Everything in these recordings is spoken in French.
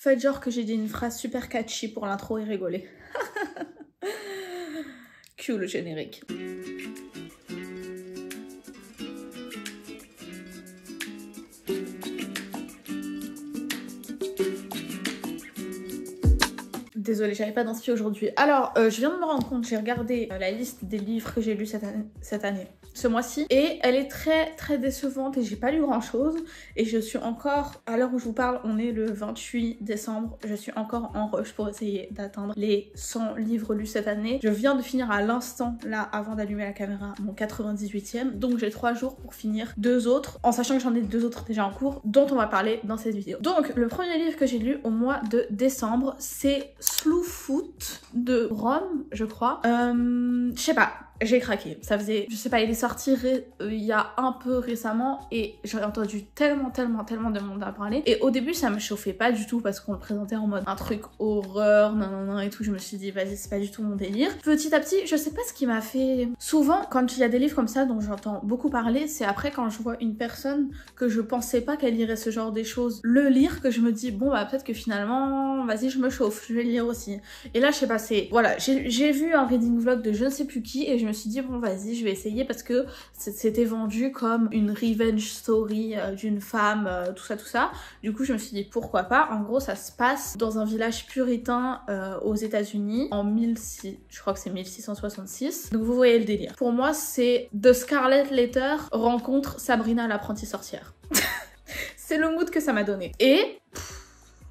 Faites genre que j'ai dit une phrase super catchy pour l'intro et rigoler. Cue le générique. Désolée, j'avais pas d'inspi aujourd'hui. Alors, je viens de me rendre compte, j'ai regardé la liste des livres que j'ai lus cette année, ce mois-ci, et elle est très très décevante et j'ai pas lu grand chose. Et je suis encore, à l'heure où je vous parle, on est le 28 décembre, je suis encore en rush pour essayer d'atteindre les 100 livres lus cette année. Je viens de finir à l'instant, là, avant d'allumer la caméra, mon 98e, donc j'ai 3 jours pour finir 2 autres, en sachant que j'en ai 2 autres déjà en cours, dont on va parler dans cette vidéo. Donc, le premier livre que j'ai lu au mois de décembre, c'est Slowfoot de Rome, je crois. Je sais pas, j'ai craqué. Ça faisait, je sais pas, il est sorti il y a un peu récemment et j'ai entendu tellement de monde en parler. Et au début, ça me chauffait pas du tout parce qu'on le présentait en mode un truc horreur, nanana et tout. Je me suis dit, vas-y, c'est pas du tout mon délire. Petit à petit, je sais pas ce qui m'a fait. Souvent, quand il y a des livres comme ça dont j'entends beaucoup parler, c'est après quand je vois une personne que je pensais pas qu'elle lirait ce genre des choses le lire que je me dis, bon, bah peut-être que finalement, vas-y, je me chauffe, je vais le lire aussi. Et là, je sais pas, c'est. Voilà, j'ai vu un reading vlog de je ne sais plus qui et je me suis dit, bon, vas-y, je vais essayer parce que c'était vendu comme une revenge story d'une femme, tout ça. Du coup, je me suis dit, pourquoi pas. En gros, ça se passe dans un village puritain aux États-Unis en je crois que c'est 1666. Donc, vous voyez le délire. Pour moi, c'est The Scarlet Letter rencontre Sabrina l'apprentie sorcière. C'est le mood que ça m'a donné. Et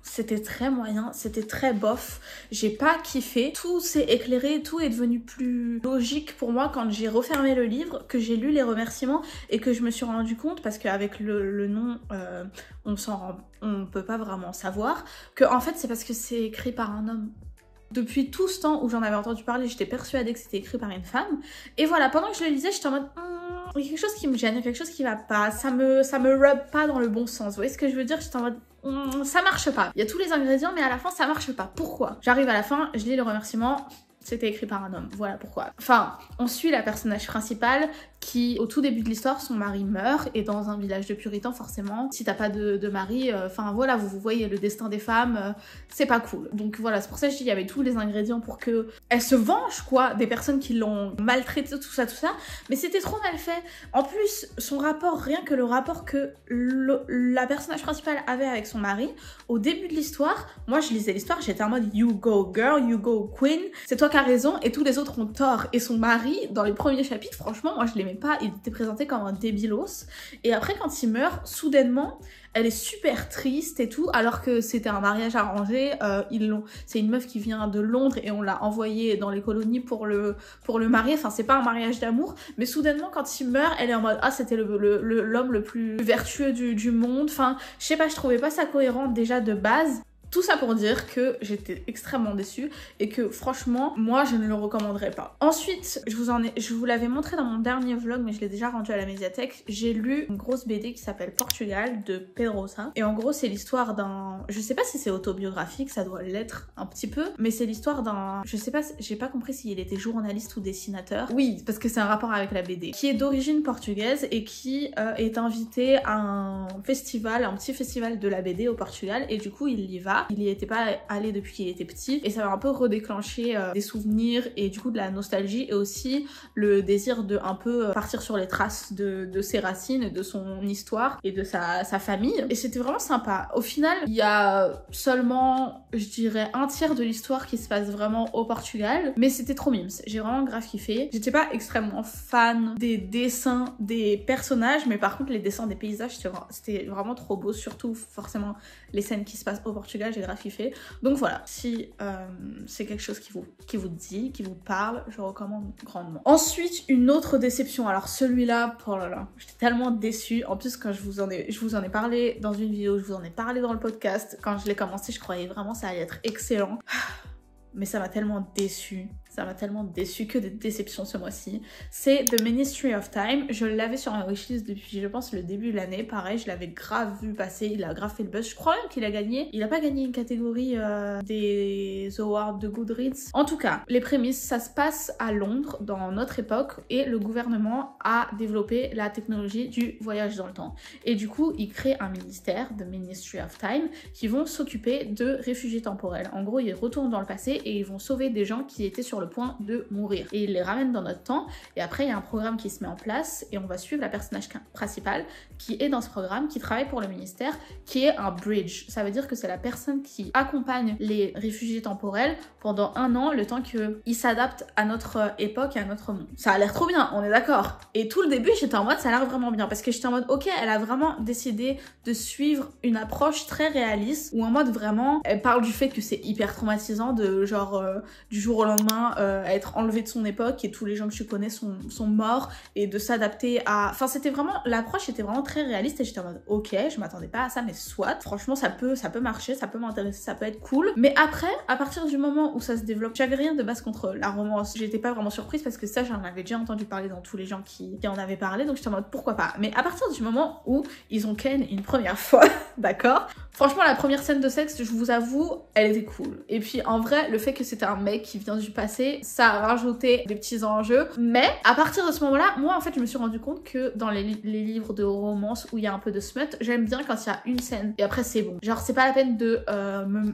c'était très moyen, c'était très bof, j'ai pas kiffé, tout s'est éclairé, tout est devenu plus logique pour moi quand j'ai refermé le livre, que j'ai lu les remerciements et que je me suis rendu compte, parce qu'avec le nom, on peut pas vraiment savoir, que en fait c'est parce que c'est écrit par un homme. Depuis tout ce temps où j'en avais entendu parler, j'étais persuadée que c'était écrit par une femme, et voilà, pendant que je le lisais, j'étais en mode... il y a quelque chose qui me gêne, il y a quelque chose qui va pas, ça me rub pas dans le bon sens, vous voyez ce que je veux dire? J'étais en mode... ça marche pas. Il y a tous les ingrédients, mais à la fin, ça marche pas. Pourquoi? J'arrive à la fin, je lis le remerciement, c'était écrit par un homme. Voilà pourquoi. Enfin, on suit la personnage principale qui, au tout début de l'histoire, son mari meurt, et dans un village de puritains, forcément, si t'as pas de mari, enfin voilà, vous voyez le destin des femmes, c'est pas cool. Donc voilà, c'est pour ça que je dis, il y avait tous les ingrédients pour que elle se venge, quoi, des personnes qui l'ont maltraitée, tout ça, mais c'était trop mal fait. En plus, son rapport, rien que le rapport que la personnage principale avait avec son mari, au début de l'histoire, moi je lisais l'histoire, j'étais en mode you go girl, you go queen, c'est toi qui as raison et tous les autres ont tort. Et son mari, dans les premiers chapitres, franchement, moi je l'aimais pas, il était présenté comme un débilos. Et après, quand il meurt, soudainement, elle est super triste et tout, alors que c'était un mariage arrangé. C'est une meuf qui vient de Londres et on l'a envoyée dans les colonies pour le marier. Enfin, c'est pas un mariage d'amour, mais soudainement, quand il meurt, elle est en mode ah, c'était l'homme le plus vertueux du monde. Enfin, je sais pas, je trouvais pas ça cohérent déjà de base. Tout ça pour dire que j'étais extrêmement déçue et que franchement, moi je ne le recommanderais pas. Ensuite, je vous l'avais montré dans mon dernier vlog, mais je l'ai déjà rendu à la médiathèque. J'ai lu une grosse BD qui s'appelle Portugal de Pedrosa. Et en gros, c'est l'histoire d'un... Je sais pas si c'est autobiographique, ça doit l'être un petit peu, mais c'est l'histoire d'un... Je sais pas, j'ai pas compris s'il était journaliste ou dessinateur. Oui, parce que c'est un rapport avec la BD. Qui est d'origine portugaise et qui est invité à un festival, un petit festival de la BD au Portugal, et du coup, il y va. Il y était pas allé depuis qu'il était petit et ça va un peu redéclencher des souvenirs et du coup de la nostalgie et aussi le désir de un peu partir sur les traces de ses racines, de son histoire et de sa famille. Et c'était vraiment sympa. Au final, il y a seulement, je dirais, un tiers de l'histoire qui se passe vraiment au Portugal, mais c'était trop mimes. J'ai vraiment grave kiffé. J'étais pas extrêmement fan des dessins des personnages, mais par contre les dessins des paysages, c'était vraiment trop beau, surtout forcément les scènes qui se passent au Portugal, j'ai grave kiffé. Donc voilà, si c'est quelque chose qui vous dit, qui vous parle, je recommande grandement. Ensuite, une autre déception. Alors celui-là, oh là là, j'étais tellement déçue. En plus, quand je vous en ai parlé dans une vidéo, je vous en ai parlé dans le podcast. Quand je l'ai commencé, je croyais vraiment que ça allait être excellent. Mais ça m'a tellement déçue. ça m'a tellement déçue, que des déceptions ce mois-ci. C'est The Ministry of Time. Je l'avais sur ma wishlist depuis, je pense, le début de l'année. Pareil, je l'avais grave vu passer, il a grave fait le buzz. Je crois même qu'il a gagné. Il a pas gagné une catégorie des awards de Goodreads. En tout cas, les prémices, ça se passe à Londres, dans notre époque, et le gouvernement a développé la technologie du voyage dans le temps. Et du coup, il crée un ministère, The Ministry of Time, qui vont s'occuper de réfugiés temporels. En gros, ils retournent dans le passé et ils vont sauver des gens qui étaient sur le point de mourir. Et ils les ramènent dans notre temps. Et après, il y a un programme qui se met en place et on va suivre la personnage principale qui est dans ce programme, qui travaille pour le ministère, qui est un bridge. Ça veut dire que c'est la personne qui accompagne les réfugiés temporels pendant 1 an, le temps qu'ils s'adaptent à notre époque et à notre monde. Ça a l'air trop bien, on est d'accord. Et tout le début, j'étais en mode, ça a l'air vraiment bien. Parce que j'étais en mode, ok, elle a vraiment décidé de suivre une approche très réaliste, ou en mode vraiment, elle parle du fait que c'est hyper traumatisant de genre, du jour au lendemain, être enlevé de son époque et tous les gens que tu connais sont morts et de s'adapter à... Enfin, c'était vraiment... L'approche était vraiment très réaliste et j'étais en mode, ok, je m'attendais pas à ça, mais soit. Franchement, ça peut marcher, ça peut m'intéresser, ça peut être cool. Mais après, à partir du moment où ça se développe, j'avais rien de base contre la romance. J'étais pas vraiment surprise parce que ça, j'en avais déjà entendu parler dans tous les gens qui en avaient parlé, donc j'étais en mode, pourquoi pas. Mais à partir du moment où ils ont ken une première fois, d'accord, franchement, la première scène de sexe, je vous avoue, elle était cool. Et puis, en vrai, le fait que c'était un mec qui vient du passé, ça a rajouté des petits enjeux. Mais, à partir de ce moment-là, moi, en fait, je me suis rendu compte que dans les livres de romance où il y a un peu de smut, j'aime bien quand il y a une scène. Et après, c'est bon. Genre, c'est pas la peine de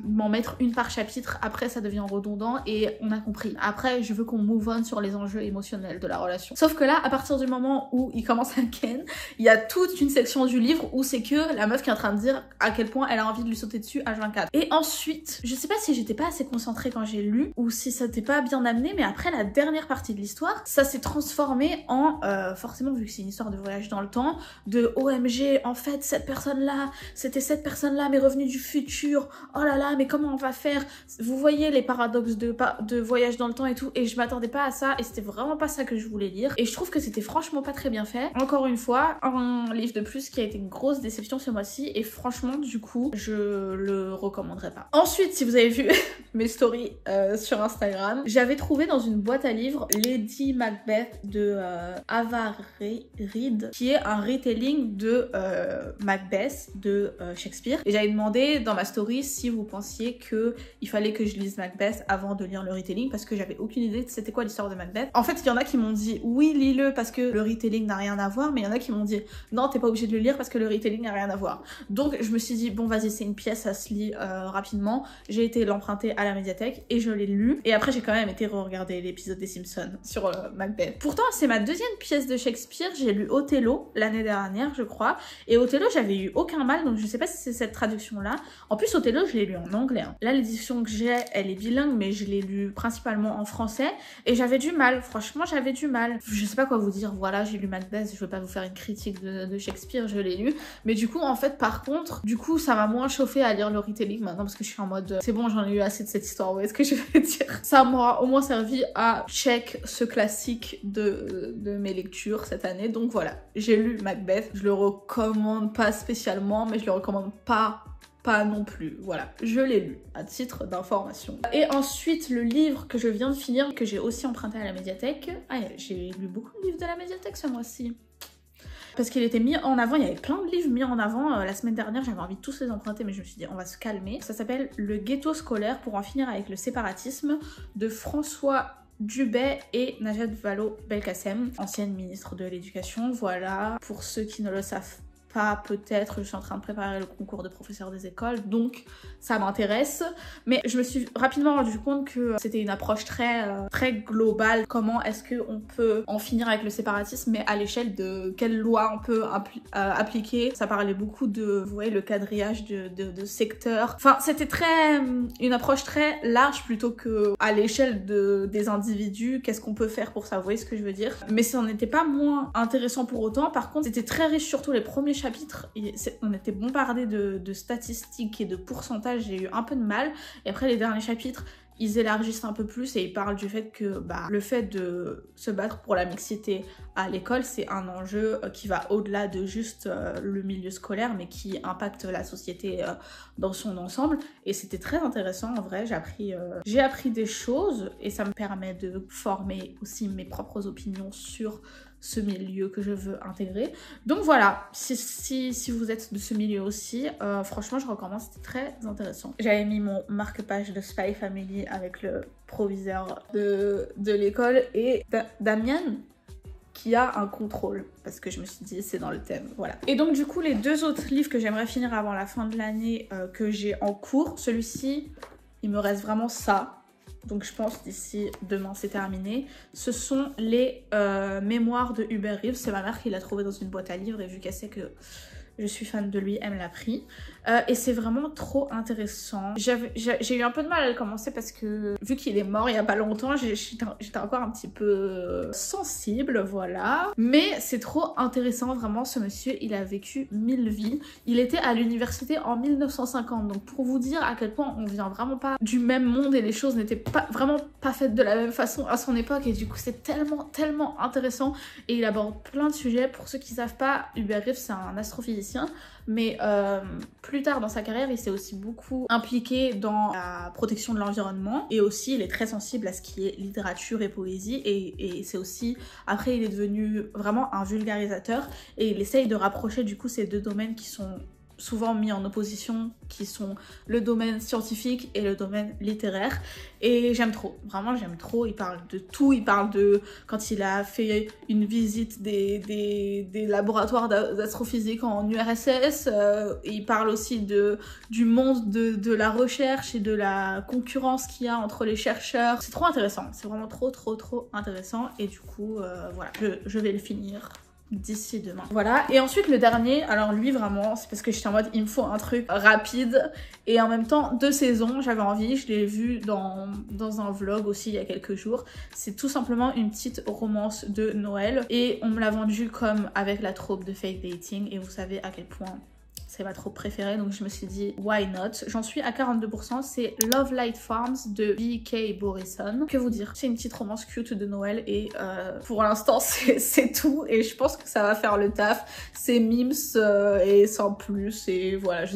m'en mettre une par chapitre. Après, ça devient redondant et on a compris. Après, je veux qu'on move on sur les enjeux émotionnels de la relation. Sauf que là, à partir du moment où il commence à ken, il y a toute une section du livre où c'est que la meuf qui est en train de dire à quel point elle a envie de lui sauter dessus H24. Et ensuite, je sais pas si j'étais pas assez concentrée quand j'ai lu ou si ça t'était pas bien amené, mais après la dernière partie de l'histoire, ça s'est transformé en, forcément vu que c'est une histoire de voyage dans le temps, de OMG, en fait cette personne-là, c'était cette personne-là mais revenue du futur, oh là là, mais comment on va faire? Vous voyez les paradoxes de voyage dans le temps et tout, et je m'attendais pas à ça et c'était vraiment pas ça que je voulais lire. Et je trouve que c'était franchement pas très bien fait. Encore une fois, un livre de plus qui a été une grosse déception ce mois-ci et franchement du coup je le recommanderais pas. Ensuite, si vous avez vu mes stories sur Instagram, j'avais trouvé dans une boîte à livres Lady Macbeth de Ava Reid, qui est un retelling de Macbeth de Shakespeare, et j'avais demandé dans ma story si vous pensiez que il fallait que je lise Macbeth avant de lire le retelling parce que j'avais aucune idée de c'était quoi l'histoire de Macbeth. En fait, il y en a qui m'ont dit oui, lis-le parce que le retelling n'a rien à voir, mais il y en a qui m'ont dit non, t'es pas obligé de le lire parce que le retelling n'a rien à voir. Donc je me suis dit bon vas-y, c'est une pièce, ça se lit rapidement. J'ai été l'emprunter à la médiathèque et je l'ai lu, et après j'ai quand même été re-regarder l'épisode des Simpsons sur Macbeth. Pourtant c'est ma deuxième pièce de Shakespeare, j'ai lu Othello l'année dernière je crois, et Othello j'avais eu aucun mal, donc je sais pas si c'est cette traduction là. En plus Othello je l'ai lu en anglais, hein. Là l'édition que j'ai elle est bilingue mais je l'ai lu principalement en français et j'avais du mal, franchement j'avais du mal. Je sais pas quoi vous dire, voilà, j'ai lu Macbeth, je veux pas vous faire une critique de Shakespeare, je l'ai lu, mais du coup en fait par contre, du coup ça m'a moins chauffé à lire le retelling maintenant parce que je suis en mode c'est bon, j'en ai eu assez de cette histoire, vous voyez ce que je veux dire. Ça m'aura au moins servi à check ce classique de mes lectures cette année, donc voilà, j'ai lu Macbeth, je le recommande pas spécialement mais je le recommande pas non plus, voilà, je l'ai lu à titre d'information. Et ensuite le livre que je viens de finir, que j'ai aussi emprunté à la médiathèque, j'ai lu beaucoup de livres de la médiathèque ce mois-ci parce qu'il était mis en avant, il y avait plein de livres mis en avant. La semaine dernière j'avais envie de tous les emprunter mais je me suis dit on va se calmer. Ça s'appelle Le ghetto scolaire pour en finir avec le séparatisme de François Dubay et Najat Vallaud-Belkacem, ancienne ministre de l'éducation. Voilà, pour ceux qui ne le savent pas, peut-être, je suis en train de préparer le concours de professeur des écoles, donc ça m'intéresse. Mais je me suis rapidement rendu compte que c'était une approche très globale. Comment est-ce qu'on peut en finir avec le séparatisme, mais à l'échelle de quelles lois on peut appliquer. Ça parlait beaucoup de, vous voyez, le quadrillage de secteurs. Enfin, c'était une approche très large plutôt que à l'échelle des individus. Qu'est-ce qu'on peut faire pour ça, vous voyez ce que je veux dire? Mais ça n'en était pas moins intéressant pour autant. Par contre, c'était très riche, surtout les premiers chapitres. On était bombardé de statistiques et de pourcentages, j'ai eu un peu de mal. Et après les derniers chapitres, ils élargissent un peu plus et ils parlent du fait que le fait de se battre pour la mixité à l'école, c'est un enjeu qui va au-delà de juste le milieu scolaire, mais qui impacte la société dans son ensemble. Et c'était très intéressant en vrai, j'ai appris des choses et ça me permet de former aussi mes propres opinions sur ce milieu que je veux intégrer. Donc voilà, si vous êtes de ce milieu aussi, franchement je recommande, c'était très intéressant. J'avais mis mon marque-page de Spy Family avec le proviseur de l'école et Damien qui a un contrôle, parce que je me suis dit c'est dans le thème, voilà. Et donc du coup les deux autres livres que j'aimerais finir avant la fin de l'année que j'ai en cours, celui-ci, il me reste vraiment ça. Donc je pense d'ici demain c'est terminé. Ce sont les mémoires de Hubert Reeves. C'est ma mère qui l'a trouvé dans une boîte à livres et vu qu'elle sait que je suis fan de lui, elle me l'a pris. Et c'est vraiment trop intéressant. J'ai eu un peu de mal à le commencer parce que vu qu'il est mort il y a pas longtemps, j'étais encore un petit peu sensible, voilà. Mais c'est trop intéressant, vraiment, ce monsieur, il a vécu 1000 vies. Il était à l'université en 1950, donc pour vous dire à quel point on vient vraiment pas du même monde et les choses n'étaient vraiment pas faites de la même façon à son époque, et du coup c'est tellement intéressant et il aborde plein de sujets. Pour ceux qui savent pas, Hubert Reeves c'est un astrophysicien, mais plus tard dans sa carrière il s'est aussi beaucoup impliqué dans la protection de l'environnement, et aussi il est très sensible à ce qui est littérature et poésie, et c'est aussi, après il est devenu vraiment un vulgarisateur et il essaye de rapprocher du coup ces deux domaines qui sont souvent mis en opposition, qui sont le domaine scientifique et le domaine littéraire. Et j'aime trop, vraiment j'aime trop. Il parle de tout, il parle de quand il a fait une visite des laboratoires d'astrophysique en URSS, il parle aussi du monde de la recherche et de la concurrence qu'il y a entre les chercheurs. C'est trop intéressant, c'est vraiment trop intéressant, et du coup voilà, je vais le finir d'ici demain. Voilà, et ensuite le dernier, alors lui vraiment, c'est parce que j'étais en mode il me faut un truc rapide, et en même temps 2 saisons, j'avais envie, je l'ai vu dans un vlog aussi il y a quelques jours. C'est tout simplement une petite romance de Noël, et on me l'a vendu comme avec la troupe de Fake Dating, et vous savez à quel point c'est ma troupe préférée, donc je me suis dit why not. J'en suis à 42%, c'est Love Light Farms de V.K. Borison. Que vous dire, c'est une petite romance cute de Noël, et pour l'instant c'est tout, et je pense que ça va faire le taf. C'est mimes et sans plus, et voilà, je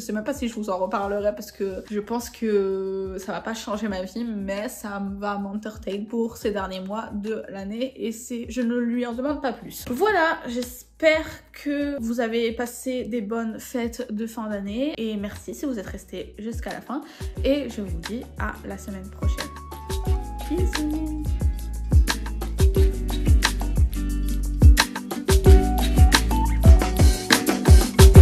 sais même pas si je vous en reparlerai parce que je pense que ça va pas changer ma vie, mais ça va m'entertain pour ces derniers mois de l'année, et je ne lui en demande pas plus. Voilà, j'espère que vous avez passé des bonnes fêtes de fin d'année, et merci si vous êtes restés jusqu'à la fin, et je vous dis à la semaine prochaine. Bisous.